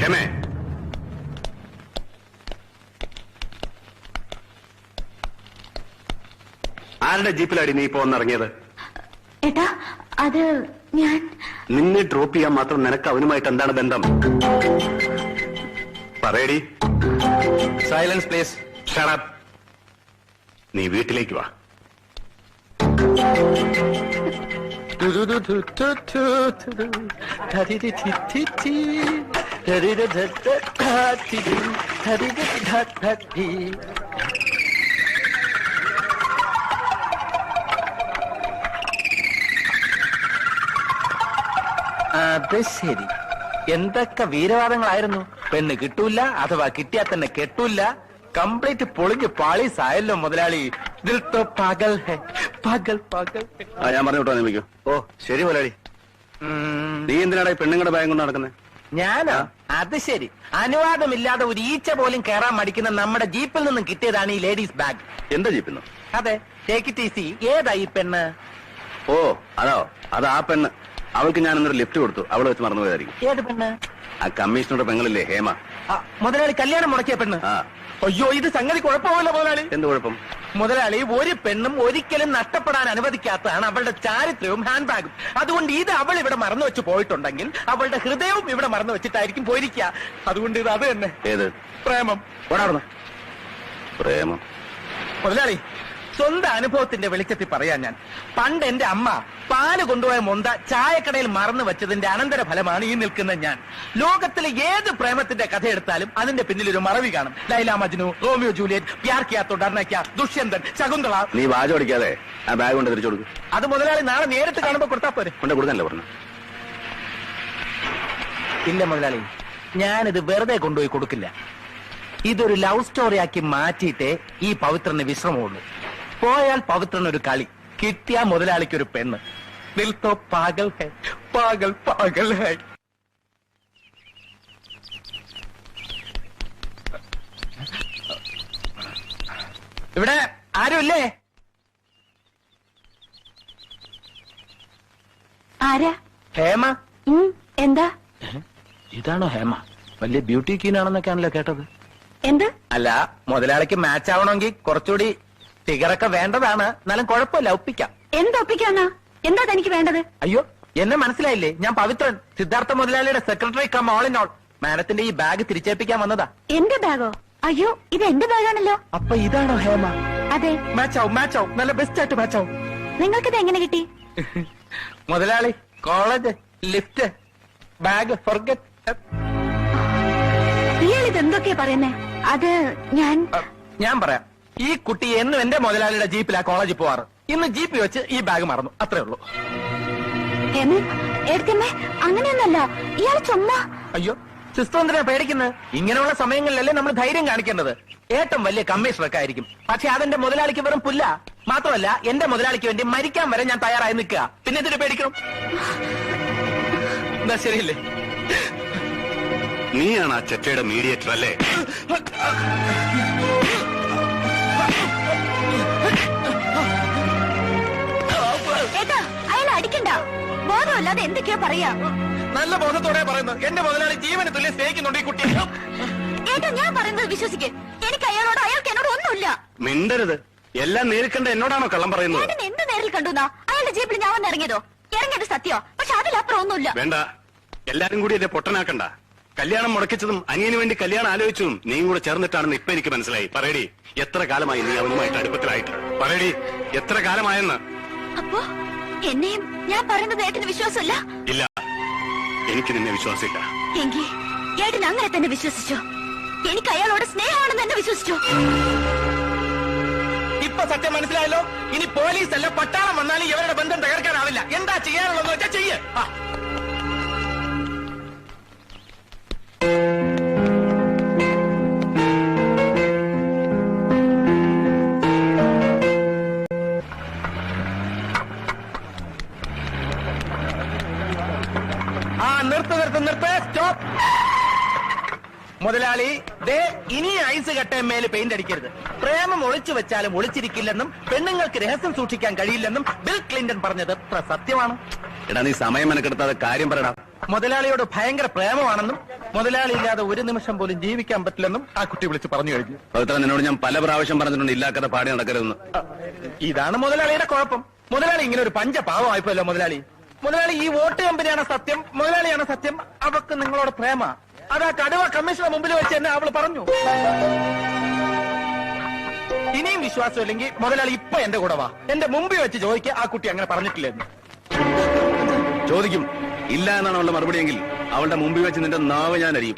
ഹേമേ, ആരുടെ ജീപ്പിലാടി നീ ഇപ്പൊ വന്നിറങ്ങിയത്? ഏട്ടാ, അത് ഞാൻ നിന്നെ ഡ്രോപ്പ് ചെയ്യാൻ മാത്രം നിനക്ക് അവനുമായിട്ട് എന്താണ് ബന്ധം? പറയടി. Silence please. Shut up. നീ വീട്ടിലേക്ക് വാ. അത് ശരി, എന്തൊക്കെ വീരവാദങ്ങളായിരുന്നു. പെണ്ണ് കിട്ടൂല, അഥവാ കിട്ടിയാൽ തന്നെ കെട്ടൂല. കംപ്ലീറ്റ് പൊളിഞ്ഞ് പാളീസായല്ലോ മുതലാളി. ദിൽ തോ പാഗൽ ഹെ, പാഗൽ പാഗൽ. ഞാൻ പറഞ്ഞു വിട്ടോ നിമിക്കോ. ഓ ശരി മുതലാളി. നീ എന്തിനാടാ പെണ്ണുങ്ങളുടെ ബാഗ് കൊണ്ട് നടക്കുന്നത്? ഞാനോ? അത് ശരി, അനുവാദമില്ലാതെ ഒരു ഈച്ച പോലും കയറാൻ മടിക്കുന്ന നമ്മുടെ ജീപ്പിൽ നിന്നും കിട്ടിയതാണ് ഈ ലേഡീസ് ബാഗ്. എന്താ ജീപ്പിന്നോ? അതെ, ടേക്ക് ഇറ്റ് ഈസി. ഏതാ ഈ പെണ്ണ്? ഓ അതോ, അത് ആ പെണ്ണ്. അവൾക്ക് ഞാൻ ഇന്നൊരു ലിഫ്റ്റ് കൊടുത്തു. അവളെ വെച്ച് മറന്നുപോയതായിരിക്കും. ഏത് പെണ്ണ്? ആ കമ്മീഷണറുടെ പെങ്ങളില്ലേ, ഹേമ. മുതലാളി കല്യാണം മുടക്കിയ പെണ്ണ്? അയ്യോ, ഇത് സംഗതി കുഴപ്പമില്ല മുതലാളി. എന്ത് കുഴപ്പം? മുതലാളി, ഒരു പെണ്ണും ഒരിക്കലും നഷ്ടപ്പെടാൻ അനുവദിക്കാത്തതാണ് അവളുടെ ചാരിത്രവും ഹാൻഡ് ബാഗും. അതുകൊണ്ട് ഇത് അവൾ ഇവിടെ മറന്നു വെച്ച് പോയിട്ടുണ്ടെങ്കിൽ അവളുടെ ഹൃദയവും ഇവിടെ മറന്നു വെച്ചിട്ടായിരിക്കും പോയിരിക്കുക. അതുകൊണ്ട് ഇത് അത് തന്നെ. ഏത്? പ്രേമം. പ്രേമം? മുതലാളി, സ്വന്തം അനുഭവത്തിന്റെ വെളിച്ചത്തിൽ പറയാൻ ഞാൻ, പണ്ട് എന്റെ അമ്മ പാല് കൊണ്ടുപോയ മൊന്ത ചായക്കടയിൽ മറന്നു വെച്ചതിന്റെ അനന്തര ഫലമാണ് ഈ നിൽക്കുന്ന ഞാൻ. ലോകത്തിലെ ഏത് പ്രേമത്തിന്റെ കഥ എടുത്താലും അതിന്റെ പിന്നിൽ ഒരു മറവി കാണും. ലൈല മജ്നു, റോമിയോ ജൂലിയറ്റ്, പ്യാർ കിയാ തോ ഡർനാ ക്യാ, ദുഷ്യന്തൻ, ശകുന്തള. നീ വാച ഓടിക്കാതെ ആ ബാഗ് കൊണ്ട് തിരിച്ചു കൊടുക്കും. അത് മുതലാളി നാളെ നേരിട്ട് കാണുമ്പോ കൊടുത്താ പോരെ? കൊണ്ട് കൊടുക്കാനല്ലേ പറഞ്ഞു? ഇല്ല മുതലാളി, ഞാനിത് വെറുതെ കൊണ്ടുപോയി കൊടുക്കില്ല. ഇതൊരു ലവ് സ്റ്റോറി ആക്കി മാറ്റിയിട്ടേ ഈ പവിത്രന് വിശ്രമമുള്ളൂ. പോയാൽ പവിത്രനൊരു കളി, കിട്ടിയ മുതലാളിക്കൊരു പെണ്ണ്. ദിൽ തോ പാഗൽ ഹൈ, പാഗൽ പാഗൽ ഹൈ. ഇവിടെ ആരുമില്ലേ? ആരാ? ഹേമ. എന്താ? ഇതാണോ ഹേമ? വലിയ ബ്യൂട്ടി ക്വീൻ ആണെന്നൊക്കെയാണല്ലോ കേട്ടത്. എന്ത്? അല്ല, മുതലാളിക്ക് മാച്ച് ആവണമെങ്കിൽ കുറച്ചുകൂടി ഫിഗറൊക്കെ വേണ്ടതാണ്. എന്നാലും കുഴപ്പമില്ല, ഒപ്പിക്കാം. എന്തൊപ്പിക്കാന്നാ? എന്താ തനിക്ക് വേണ്ടത്? അയ്യോ, എന്നെ മനസ്സിലായില്ലേ? ഞാൻ പവിത്രൻ, സിദ്ധാർത്ഥ മുതലാളിയുടെ secretary come all in all. മാഡത്തിന്റെ ഈ ബാഗ് തിരിച്ചേൽപ്പിക്കാൻ വന്നതാ. എന്റെ ബാഗോ? അയ്യോ, ഇത് എന്റെ ബാഗാണല്ലോ. അപ്പൊ ഇതാണോ ഹേമ? അതെ. മാച്ചാവും, മാച്ചാവും, നല്ല ബെസ്റ്റ് ആയിട്ട് മാച്ചാവും. നിങ്ങൾക്കിത് എങ്ങനെ കിട്ടി? മുതലാളി, കോളേജ്, ലിഫ്റ്റ്, ബാഗ്, ഫൊർഗെറ്റ്. ഇയാൾ ഇത് എന്തൊക്കെയാ പറയുന്നേ? അത് ഞാൻ പറയാം. ഈ കുട്ടി എന്നും എന്റെ മുതലാളിയുടെ ജീപ്പിലാ കോളേജിൽ പോവാറ്. ഇന്ന് ജീപ്പിൽ വെച്ച് ഈ ബാഗ് മറന്നു, അത്രേ ഉള്ളൂ. അങ്ങനെയൊന്നല്ല, ഇയാൾ ചുമ്മാ. അയ്യോ, സിസ്റ്റർ എന്തിനാ പേടിക്കുന്നത്? ഇങ്ങനെയുള്ള സമയങ്ങളിലല്ലേ നമ്മൾ ധൈര്യം കാണിക്കേണ്ടത്. ഏട്ടൻ വലിയ കമ്മീഷണറൊക്കെ ആയിരിക്കും, പക്ഷെ അതെന്റെ മുതലാളിക്ക് വെറും പുല്ല. മാത്രമല്ല, എന്റെ മുതലാളിക്ക് വേണ്ടി മരിക്കാൻ വരെ ഞാൻ തയ്യാറായി നിൽക്കുക. പിന്നെ എന്തിനു പേടിക്കണം? എന്താ ശരിയല്ലേ? നീയാണ് ആ ചെറ്റയുടെ മീഡിയേറ്റർ അല്ലേ? അയാൾ അടിക്കണ്ട, ബോധമല്ലാതെ എന്തൊക്കെയാ പറയാ. നല്ല ബോധത്തോടെ പറയുന്നത്. എന്റെ മുതലാളി ജീവന് തുല്യം സ്നേഹിക്കുന്നുണ്ട് ഈ കുട്ടി. ഏട്ടാ, ഞാൻ പറയുന്നത് വിശ്വസിക്കേ. എനിക്ക് അയാളോട്, അയാൾക്ക് എന്നോട് ഒന്നുമില്ല. മിണ്ടരുത്. എല്ലാം നേരിൽ കണ്ട എന്നോടാണോ കള്ളം പറയുന്നത്? ഏട്ടൻ എന്ത് നേരിൽ കണ്ടുന്നാ? അയാളുടെ ജീപ്പിൽ ഞാൻ വന്ന് ഇറങ്ങിയതോ? ഇറങ്ങിയത് സത്യോ, പക്ഷെ അതിലപ്പുറം ഒന്നുമില്ല. വേണ്ട, എല്ലാരും കൂടി എന്നെ പൊട്ടനാക്കണ്ട. കല്യാണം മുടക്കിച്ചതും അനിയന് വേണ്ടി കല്യാണം ആലോചിച്ചതും നീയും കൂടെ ചേർന്നിട്ടാണെന്ന് ഇപ്പൊ എനിക്ക് മനസ്സിലായി. പറയടി, എത്ര കാലമായി നീ അവനുമായിട്ട് അടുപ്പത്തിലായിട്ട്? പറയടി, എത്ര കാലമായെന്ന്? അപ്പോ എന്നെയും ഞാൻ പറയുന്നത് ഏട്ടന് വിശ്വാസമില്ല? ഇല്ല, എനിക്ക് നിന്നെ വിശ്വാസമില്ല. എങ്കിൽ ഏട്ടൻ അങ്ങനെ തന്നെ വിശ്വസിച്ചോ? എനിക്ക് അയാളോട് സ്നേഹമാണെന്ന് തന്നെ വിശ്വസിച്ചോ? ഇപ്പൊ സത്യം മനസ്സിലായല്ലോ. ഇനി പോലീസ് അല്ല പട്ടാളം വന്നാലും ഇവരുടെ ബന്ധം തകർക്കാനാവില്ല. എന്താ ചെയ്യാനുള്ളതെന്ന് വെച്ചാൽ ചെയ്യ്. നിർത്ത്, സ്റ്റോപ്പ്. മുതലാളി, ദേ ഇനി ഐസ് കട്ടേമേല് പെയിന്റ് അടിക്കരുത്. പ്രേമം ഒളിച്ചു വെച്ചാലും ഒളിച്ചിരിക്കില്ലെന്നും പെണ്ണുങ്ങൾക്ക് രഹസ്യം സൂക്ഷിക്കാൻ കഴിയില്ലെന്നും ബിൽ ക്ലിന്റൺ പറഞ്ഞത് സത്യമാണ്. എടാ, നീ സമയം മെനക്കെടുത്താതെ കാര്യം പറയടാ. മുതലാളിയോട് ഭയങ്കര പ്രേമമാണെന്നും മുതലാളി ഇല്ലാതെ ഒരു നിമിഷം പോലും ജീവിക്കാൻ പറ്റില്ലെന്നും ആ കുട്ടി വിളിച്ച് പറഞ്ഞു കഴിഞ്ഞു. പവിത്ര, നിന്നോട് ഞാൻ പല പ്രാവശ്യം പറഞ്ഞിട്ടുണ്ട് ഇല്ലാക്കത്തെ പാടി നടക്കരുതെന്ന്. ഇതാണ് മുതലാളിയുടെ കുഴപ്പം. മുതലാളി ഇങ്ങനെ ഒരു പഞ്ചപാവമായിപ്പോയല്ലോ മുതലാളി. മുതലാളി ഈ വോട്ട് കമ്പനിയാണ് സത്യം, മുതലാളിയാണ് സത്യം, അവർക്ക് നിങ്ങളോട് പ്രേമ. അതാ കടുവ കമ്മീഷണർ മുമ്പിൽ വെച്ച് എന്നെ അവള് പറഞ്ഞു. ഇനിയും വിശ്വാസമില്ലെങ്കിൽ മുതലാളി ഇപ്പൊ എന്റെ കൂടെ വാ, എന്റെ മുമ്പിൽ വെച്ച് ചോദിക്കുക ആ കുട്ടി അങ്ങനെ പറഞ്ഞിട്ടില്ലെന്ന്. ചോദിക്കും. ഇല്ല എന്നാണ് അവളുടെ മറുപടിയെങ്കിൽ അവളുടെ മുമ്പിൽ വെച്ച് നിന്റെ നാവ് ഞാൻ അറിയും.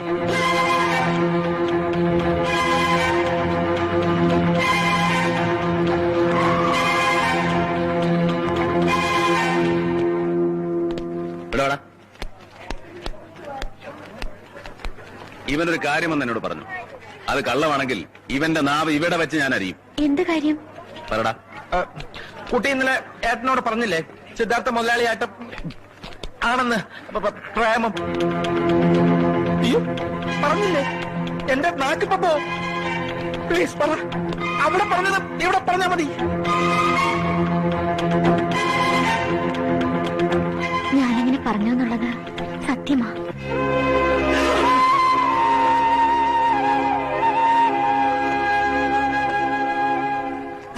ഇവിടെവാടാ. ഇവനൊരു കാര്യമെന്ന് എന്നോട് പറഞ്ഞു. അത് കള്ളമാണെങ്കിൽ ഇവന്റെ നാവ് ഇവിടെ വെച്ച് ഞാൻ അറിയും. എന്ത് കാര്യം? പറടാ. കുട്ടി ഇന്നലെ ഏട്ടനോട് പറഞ്ഞില്ലേ സിദ്ധാർത്ഥ മുതലാളിയായിട്ട് ആണെന്ന് പ്രേമം? അയ്യോ, പറഞ്ഞില്ലേ? എന്റെ നാട്ടിപ്പോ പ്ലീസ് പറ. അവിടെ പറഞ്ഞത് ഇവിടെ പറഞ്ഞാ മതി. ഞാനിങ്ങനെ പറഞ്ഞു എന്നുള്ളത് സത്യമാ.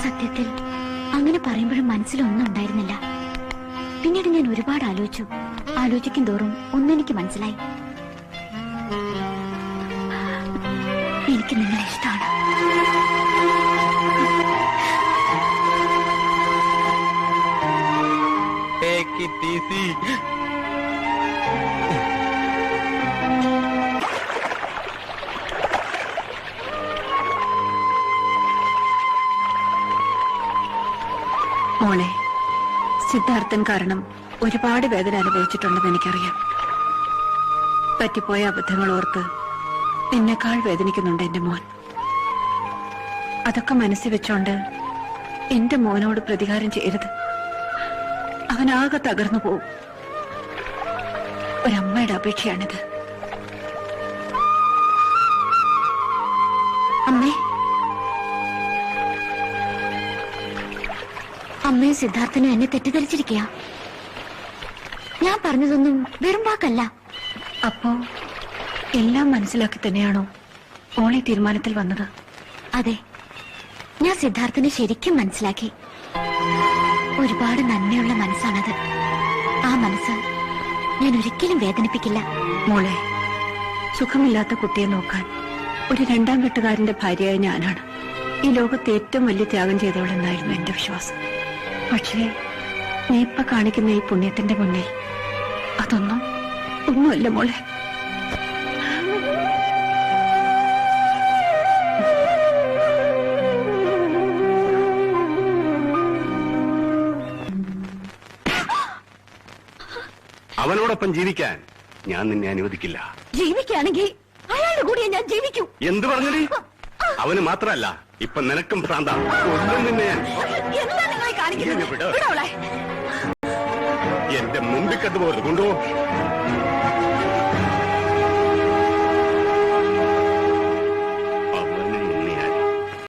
സത്യത്തിൽ അങ്ങനെ പറയുമ്പോഴും മനസ്സിലൊന്നും ഉണ്ടായിരുന്നില്ല. പിന്നീട് ഞാൻ ഒരുപാട് ആലോചിക്കും തോറും ഒന്നെനിക്ക് മനസ്സിലായി. എനിക്ക് നിങ്ങളെ ഇഷ്ടമാണ്. Take it easy. മോളെ, സിദ്ധാർത്ഥൻ കാരണം ഒരുപാട് വേദന അനുഭവിച്ചിട്ടുണ്ടെന്ന് എനിക്കറിയാം. പറ്റിപ്പോയ അബദ്ധങ്ങൾ ഓർത്ത് എന്നെക്കാൾ വേദനിക്കുന്നുണ്ട് എന്റെ മോൻ. അതൊക്കെ മനസ്സിൽ വെച്ചോണ്ട് എന്റെ മോനോട് പ്രതികാരം ചെയ്യരുത്. അവനാകെ തകർന്നു പോവും. ഒരമ്മയുടെ അപേക്ഷയാണിത്. അമ്മേ, അമ്മയും സിദ്ധാർത്ഥനും എന്നെ തെറ്റിദ്ധരിച്ചിരിക്കുക. ഞാൻ പറഞ്ഞതൊന്നും വെറും വാക്കല്ല. അപ്പോ എല്ലാം മനസ്സിലാക്കി തന്നെയാണോ മോളെ തീരുമാനത്തിൽ വന്നത്? അതെ, ഞാൻ സിദ്ധാർത്ഥനെ ശരിക്കും മനസ്സിലാക്കി. ഒരുപാട് നന്മയുള്ള മനസ്സാണത്. ആ മനസ്സ് ഞാൻ ഒരിക്കലും വേദനിപ്പിക്കില്ല. മോളെ, സുഖമില്ലാത്ത കുട്ടിയെ നോക്കാൻ ഒരു രണ്ടാം വീട്ടുകാരന്റെ ഭാര്യയായ ഞാനാണ് ഈ ലോകത്ത് ഏറ്റവും വലിയ ത്യാഗം ചെയ്തവളെന്നായിരുന്നു എന്റെ വിശ്വാസം. പക്ഷേ നീ ഇപ്പൊ കാണിക്കുന്ന ഈ പുണ്യത്തിന്റെ മുന്നിൽ ഒന്നുമല്ല മോളെ. അവനോടൊപ്പം ജീവിക്കാൻ ഞാൻ നിന്നെ അനുവദിക്കില്ല. ജീവിക്കുകയാണെങ്കിൽ അയാളുടെ കൂടെ ഞാൻ ജീവിക്കൂ. എന്ത് പറഞ്ഞടി? അവന് മാത്രല്ല, ഇപ്പൊ നിനക്കും ഭ്രാന്ത. കൊല്ലും നിന്നെ ഞാൻ. എന്താ നിങ്ങൾ കാണിക്കുന്നത്? എന്റെ മുമ്പിൽ കണ്ടുപോകരുത്. കൊണ്ടുപോ.